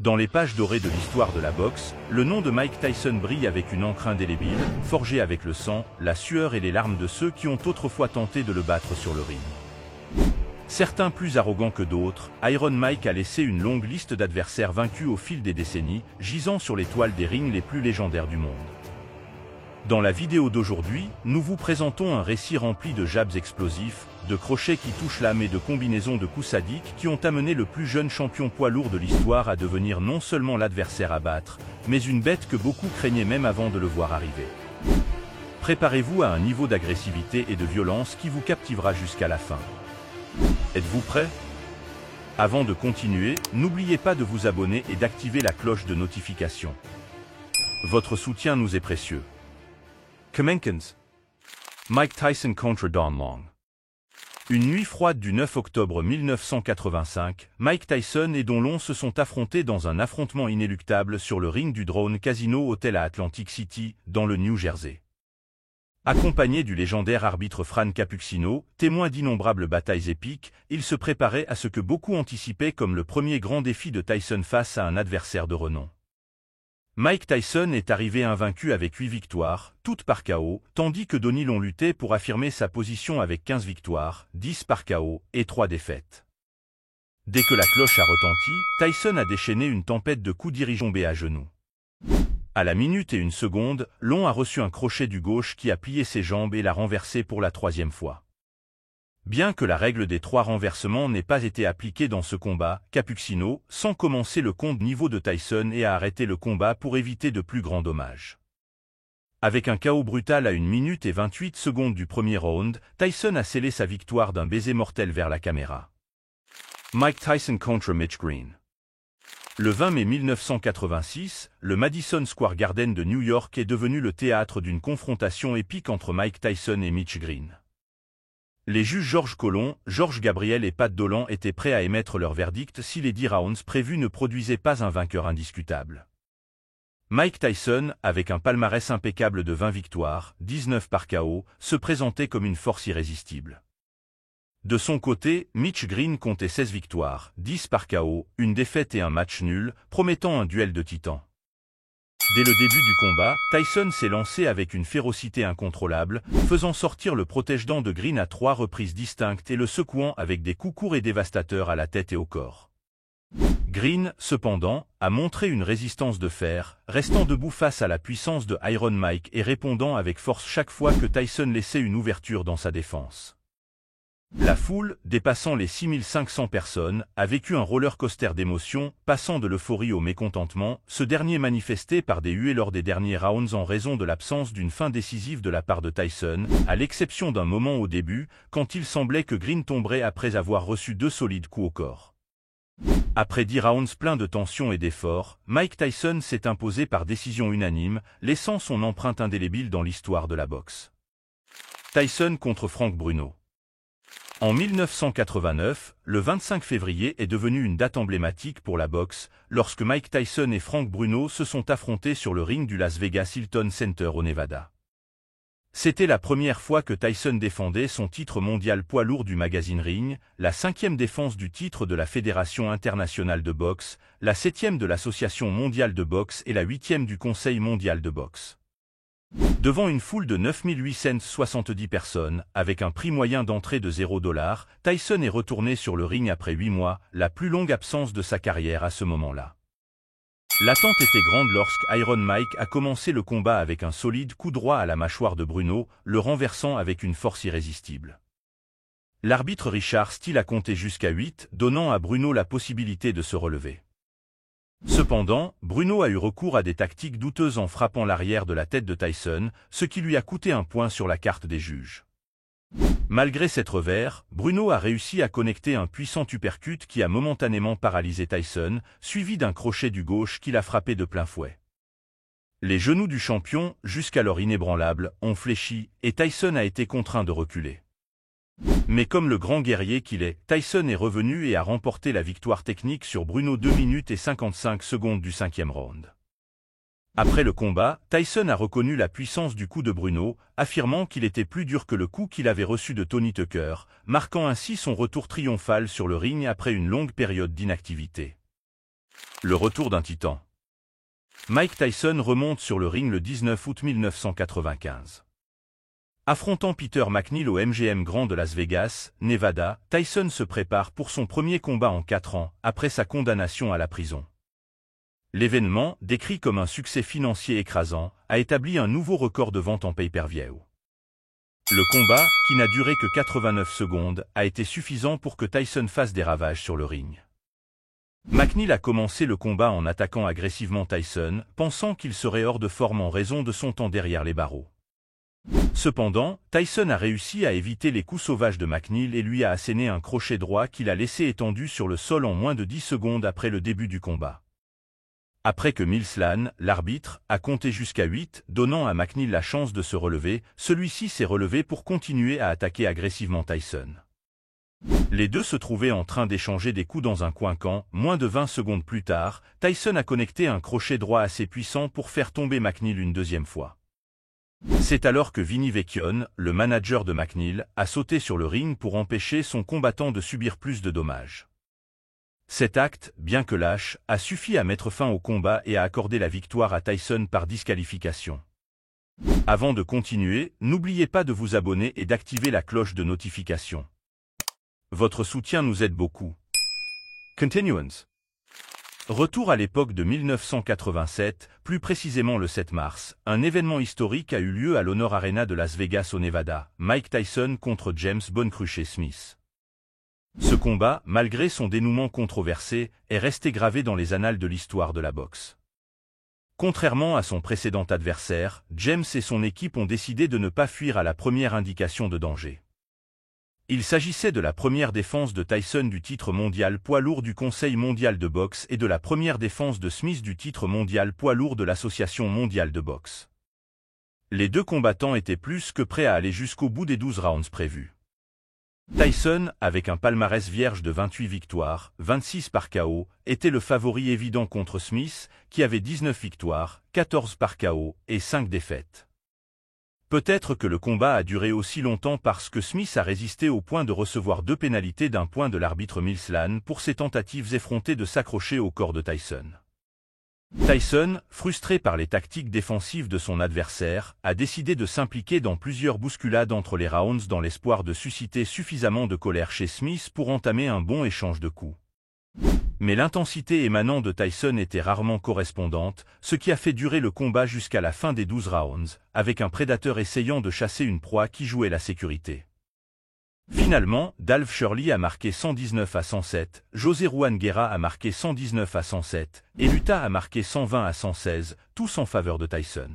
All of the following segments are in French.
Dans les pages dorées de l'histoire de la boxe, le nom de Mike Tyson brille avec une encre indélébile, forgée avec le sang, la sueur et les larmes de ceux qui ont autrefois tenté de le battre sur le ring. Certains plus arrogants que d'autres, Iron Mike a laissé une longue liste d'adversaires vaincus au fil des décennies, gisant sur les toiles des rings les plus légendaires du monde. Dans la vidéo d'aujourd'hui, nous vous présentons un récit rempli de jabs explosifs, de crochets qui touchent l'âme et de combinaisons de coups sadiques qui ont amené le plus jeune champion poids lourd de l'histoire à devenir non seulement l'adversaire à battre, mais une bête que beaucoup craignaient même avant de le voir arriver. Préparez-vous à un niveau d'agressivité et de violence qui vous captivera jusqu'à la fin. Êtes-vous prêts? Avant de continuer, n'oubliez pas de vous abonner et d'activer la cloche de notification. Votre soutien nous est précieux. Commencez. Mike Tyson contre Don Long. Une nuit froide du 9 octobre 1985, Mike Tyson et Don Long se sont affrontés dans un affrontement inéluctable sur le ring du Drone Casino Hotel à Atlantic City, dans le New Jersey. Accompagné du légendaire arbitre Fran Capucino, témoin d'innombrables batailles épiques, il se préparait à ce que beaucoup anticipaient comme le premier grand défi de Tyson face à un adversaire de renom. Mike Tyson est arrivé invaincu avec 8 victoires, toutes par KO, tandis que Donnie Long luttait pour affirmer sa position avec 15 victoires, 10 par KO et 3 défaites. Dès que la cloche a retenti, Tyson a déchaîné une tempête de coups dirigeants à genoux. À la minute et une seconde, Long a reçu un crochet du gauche qui a plié ses jambes et l'a renversé pour la 3e fois. Bien que la règle des 3 renversements n'ait pas été appliquée dans ce combat, Capucino, sans commencer le compte niveau de Tyson et a arrêté le combat pour éviter de plus grands dommages. Avec un KO brutal à 1 minute et 28 secondes du premier round, Tyson a scellé sa victoire d'un baiser mortel vers la caméra. Mike Tyson contre Mitch Green. Le 20 mai 1986, le Madison Square Garden de New York est devenu le théâtre d'une confrontation épique entre Mike Tyson et Mitch Green. Les juges Georges Colomb, Georges Gabriel et Pat Dolan étaient prêts à émettre leur verdict si les 10 rounds prévus ne produisaient pas un vainqueur indiscutable. Mike Tyson, avec un palmarès impeccable de 20 victoires, 19 par KO, se présentait comme une force irrésistible. De son côté, Mitch Green comptait 16 victoires, 10 par KO, une défaite et un match nul, promettant un duel de titans. Dès le début du combat, Tyson s'est lancé avec une férocité incontrôlable, faisant sortir le protège-dents de Green à 3 reprises distinctes et le secouant avec des coups courts et dévastateurs à la tête et au corps. Green, cependant, a montré une résistance de fer, restant debout face à la puissance de Iron Mike et répondant avec force chaque fois que Tyson laissait une ouverture dans sa défense. La foule, dépassant les 6500 personnes, a vécu un roller coaster d'émotions, passant de l'euphorie au mécontentement, ce dernier manifesté par des huées lors des derniers rounds en raison de l'absence d'une fin décisive de la part de Tyson, à l'exception d'un moment au début, quand il semblait que Green tomberait après avoir reçu 2 solides coups au corps. Après 10 rounds pleins de tension et d'efforts, Mike Tyson s'est imposé par décision unanime, laissant son empreinte indélébile dans l'histoire de la boxe. Tyson contre Frank Bruno. En 1989, le 25 février est devenu une date emblématique pour la boxe, lorsque Mike Tyson et Frank Bruno se sont affrontés sur le ring du Las Vegas Hilton Center au Nevada. C'était la première fois que Tyson défendait son titre mondial poids lourd du magazine Ring, la 5e défense du titre de la Fédération internationale de boxe, la 7e de l'Association mondiale de boxe et la 8e du Conseil mondial de boxe. Devant une foule de 9870 personnes, avec un prix moyen d'entrée de $0, Tyson est retourné sur le ring après 8 mois, la plus longue absence de sa carrière à ce moment-là. L'attente était grande lorsque Iron Mike a commencé le combat avec un solide coup droit à la mâchoire de Bruno, le renversant avec une force irrésistible. L'arbitre Richard Steele a compté jusqu'à 8, donnant à Bruno la possibilité de se relever. Cependant, Bruno a eu recours à des tactiques douteuses en frappant l'arrière de la tête de Tyson, ce qui lui a coûté un point sur la carte des juges. Malgré cet revers, Bruno a réussi à connecter un puissant uppercut qui a momentanément paralysé Tyson, suivi d'un crochet du gauche qui l'a frappé de plein fouet. Les genoux du champion, jusqu'alors inébranlables, ont fléchi, et Tyson a été contraint de reculer. Mais comme le grand guerrier qu'il est, Tyson est revenu et a remporté la victoire technique sur Bruno 2 minutes et 55 secondes du 5e round. Après le combat, Tyson a reconnu la puissance du coup de Bruno, affirmant qu'il était plus dur que le coup qu'il avait reçu de Tony Tucker, marquant ainsi son retour triomphal sur le ring après une longue période d'inactivité. Le retour d'un titan. Mike Tyson remonte sur le ring le 19 août 1995. Affrontant Peter McNeil au MGM Grand de Las Vegas, Nevada, Tyson se prépare pour son premier combat en 4 ans, après sa condamnation à la prison. L'événement, décrit comme un succès financier écrasant, a établi un nouveau record de vente en pay-per-view. Le combat, qui n'a duré que 89 secondes, a été suffisant pour que Tyson fasse des ravages sur le ring. McNeil a commencé le combat en attaquant agressivement Tyson, pensant qu'il serait hors de forme en raison de son temps derrière les barreaux. Cependant, Tyson a réussi à éviter les coups sauvages de McNeil et lui a asséné un crochet droit qu'il a laissé étendu sur le sol en moins de 10 secondes après le début du combat. Après que Mills Lane, l'arbitre, a compté jusqu'à 8, donnant à McNeil la chance de se relever, celui-ci s'est relevé pour continuer à attaquer agressivement Tyson. Les deux se trouvaient en train d'échanger des coups dans un coin quand, moins de 20 secondes plus tard, Tyson a connecté un crochet droit assez puissant pour faire tomber McNeil une deuxième fois. C'est alors que Vinny Vecchione, le manager de McNeil, a sauté sur le ring pour empêcher son combattant de subir plus de dommages. Cet acte, bien que lâche, a suffi à mettre fin au combat et à accorder la victoire à Tyson par disqualification. Avant de continuer, n'oubliez pas de vous abonner et d'activer la cloche de notification. Votre soutien nous aide beaucoup. Continuance. Retour à l'époque de 1987, plus précisément le 7 mars, un événement historique a eu lieu à l'Honor Arena de Las Vegas au Nevada, Mike Tyson contre James Bonecruche Smith. Ce combat, malgré son dénouement controversé, est resté gravé dans les annales de l'histoire de la boxe. Contrairement à son précédent adversaire, James et son équipe ont décidé de ne pas fuir à la première indication de danger. Il s'agissait de la première défense de Tyson du titre mondial poids lourd du Conseil mondial de boxe et de la première défense de Smith du titre mondial poids lourd de l'Association mondiale de boxe. Les deux combattants étaient plus que prêts à aller jusqu'au bout des 12 rounds prévus. Tyson, avec un palmarès vierge de 28 victoires, 26 par KO, était le favori évident contre Smith, qui avait 19 victoires, 14 par KO et 5 défaites. Peut-être que le combat a duré aussi longtemps parce que Smith a résisté au point de recevoir 2 pénalités d'un point de l'arbitre Mills Lane pour ses tentatives effrontées de s'accrocher au corps de Tyson. Tyson, frustré par les tactiques défensives de son adversaire, a décidé de s'impliquer dans plusieurs bousculades entre les rounds dans l'espoir de susciter suffisamment de colère chez Smith pour entamer un bon échange de coups. Mais l'intensité émanant de Tyson était rarement correspondante, ce qui a fait durer le combat jusqu'à la fin des 12 rounds, avec un prédateur essayant de chasser une proie qui jouait la sécurité. Finalement, Dalv Shirley a marqué 119 à 107, José Juan Guerra a marqué 119 à 107, et Lutta a marqué 120 à 116, tous en faveur de Tyson.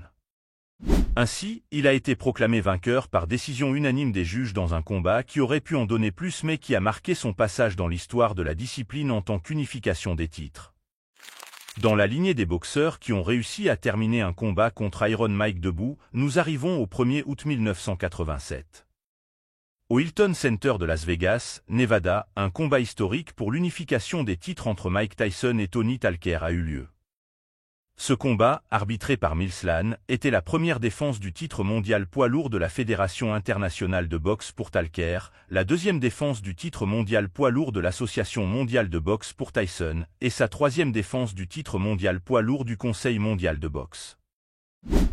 Ainsi, il a été proclamé vainqueur par décision unanime des juges dans un combat qui aurait pu en donner plus mais qui a marqué son passage dans l'histoire de la discipline en tant qu'unification des titres. Dans la lignée des boxeurs qui ont réussi à terminer un combat contre Iron Mike debout, nous arrivons au 1er août 1987. Au Hilton Center de Las Vegas, Nevada, un combat historique pour l'unification des titres entre Mike Tyson et Tony Talker a eu lieu. Ce combat, arbitré par Mills Lane, était la première défense du titre mondial poids lourd de la Fédération internationale de boxe pour Talker, la deuxième défense du titre mondial poids lourd de l'Association mondiale de boxe pour Tyson, et sa troisième défense du titre mondial poids lourd du Conseil mondial de boxe.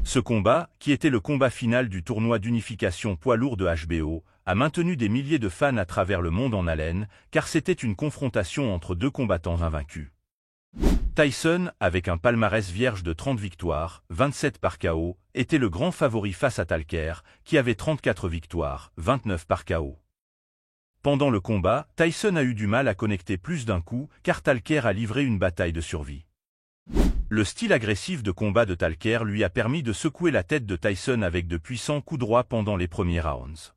Ce combat, qui était le combat final du tournoi d'unification poids lourd de HBO, a maintenu des milliers de fans à travers le monde en haleine, car c'était une confrontation entre deux combattants invaincus. Tyson, avec un palmarès vierge de 30 victoires, 27 par KO, était le grand favori face à Talker, qui avait 34 victoires, 29 par KO. Pendant le combat, Tyson a eu du mal à connecter plus d'un coup, car Talker a livré une bataille de survie. Le style agressif de combat de Talker lui a permis de secouer la tête de Tyson avec de puissants coups droits pendant les premiers rounds.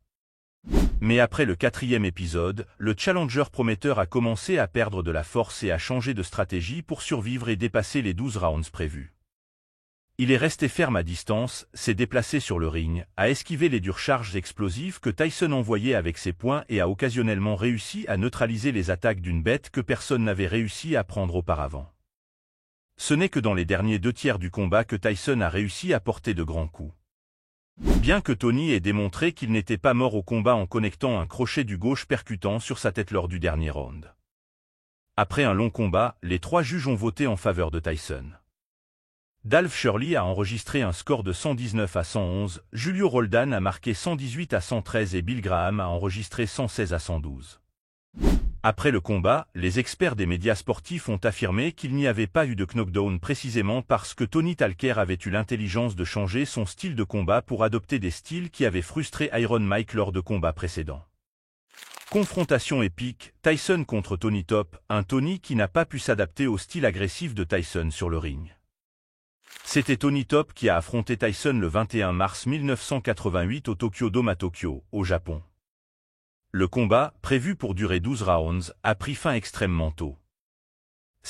Mais après le 4e épisode, le challenger prometteur a commencé à perdre de la force et à changer de stratégie pour survivre et dépasser les 12 rounds prévus. Il est resté ferme à distance, s'est déplacé sur le ring, a esquivé les dures charges explosives que Tyson envoyait avec ses poings et a occasionnellement réussi à neutraliser les attaques d'une bête que personne n'avait réussi à prendre auparavant. Ce n'est que dans les derniers 2 tiers du combat que Tyson a réussi à porter de grands coups. Bien que Tony ait démontré qu'il n'était pas mort au combat en connectant un crochet du gauche percutant sur sa tête lors du dernier round. Après un long combat, les 3 juges ont voté en faveur de Tyson. Dalf Shirley a enregistré un score de 119 à 111, Julio Roldan a marqué 118 à 113 et Bill Graham a enregistré 116 à 112. Après le combat, les experts des médias sportifs ont affirmé qu'il n'y avait pas eu de knockdown précisément parce que Tony Talker avait eu l'intelligence de changer son style de combat pour adopter des styles qui avaient frustré Iron Mike lors de combats précédents. Confrontation épique, Tyson contre Tony Top, un Tony qui n'a pas pu s'adapter au style agressif de Tyson sur le ring. C'était Tony Top qui a affronté Tyson le 21 mars 1988 au Tokyo Dome à Tokyo, au Japon. Le combat, prévu pour durer 12 rounds, a pris fin extrêmement tôt.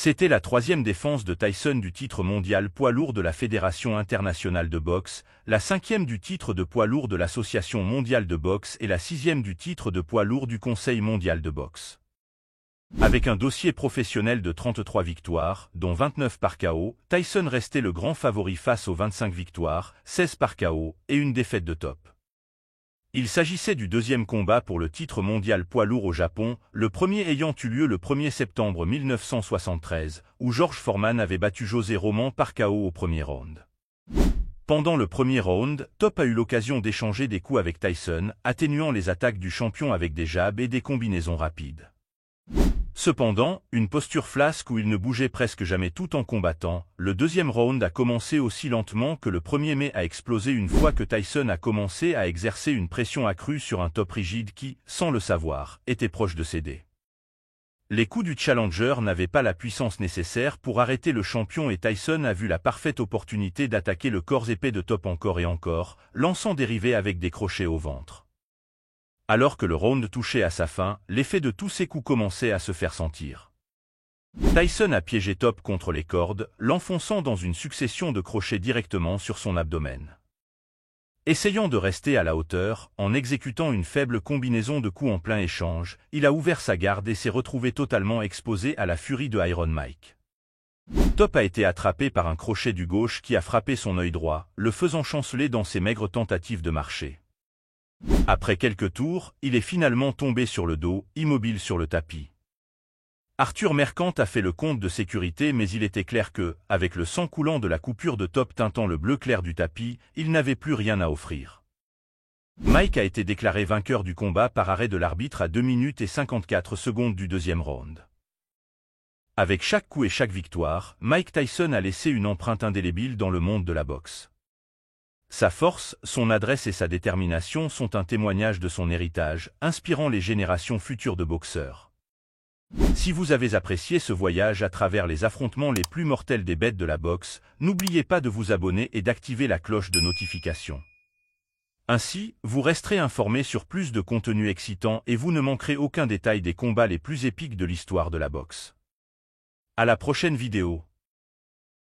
C'était la 3e défense de Tyson du titre mondial poids lourd de la Fédération internationale de boxe, la 5e du titre de poids lourd de l'Association mondiale de boxe et la 6e du titre de poids lourd du Conseil mondial de boxe. Avec un dossier professionnel de 33 victoires, dont 29 par KO, Tyson restait le grand favori face aux 25 victoires, 16 par KO, et une défaite de Top. Il s'agissait du 2e combat pour le titre mondial poids lourd au Japon, le premier ayant eu lieu le 1er septembre 1973, où George Foreman avait battu José Roman par KO au premier round. Pendant le premier round, Top a eu l'occasion d'échanger des coups avec Tyson, atténuant les attaques du champion avec des jabs et des combinaisons rapides. Cependant, une posture flasque où il ne bougeait presque jamais tout en combattant, le 2e round a commencé aussi lentement que le 1er mai a explosé une fois que Tyson a commencé à exercer une pression accrue sur un Top rigide qui, sans le savoir, était proche de céder. Les coups du challenger n'avaient pas la puissance nécessaire pour arrêter le champion et Tyson a vu la parfaite opportunité d'attaquer le corps épais de Top encore et encore, lançant des rivets avec des crochets au ventre. Alors que le round touchait à sa fin, l'effet de tous ces coups commençait à se faire sentir. Tyson a piégé Top contre les cordes, l'enfonçant dans une succession de crochets directement sur son abdomen. Essayant de rester à la hauteur, en exécutant une faible combinaison de coups en plein échange, il a ouvert sa garde et s'est retrouvé totalement exposé à la furie de Iron Mike. Top a été attrapé par un crochet du gauche qui a frappé son œil droit, le faisant chanceler dans ses maigres tentatives de marcher. Après quelques tours, il est finalement tombé sur le dos, immobile sur le tapis. Arthur Mercante a fait le compte de sécurité mais il était clair que, avec le sang coulant de la coupure de Top teintant le bleu clair du tapis, il n'avait plus rien à offrir. Mike a été déclaré vainqueur du combat par arrêt de l'arbitre à 2 minutes et 54 secondes du 2e round. Avec chaque coup et chaque victoire, Mike Tyson a laissé une empreinte indélébile dans le monde de la boxe. Sa force, son adresse et sa détermination sont un témoignage de son héritage, inspirant les générations futures de boxeurs. Si vous avez apprécié ce voyage à travers les affrontements les plus mortels des bêtes de la boxe, n'oubliez pas de vous abonner et d'activer la cloche de notification. Ainsi, vous resterez informé sur plus de contenu excitant et vous ne manquerez aucun détail des combats les plus épiques de l'histoire de la boxe. À la prochaine vidéo.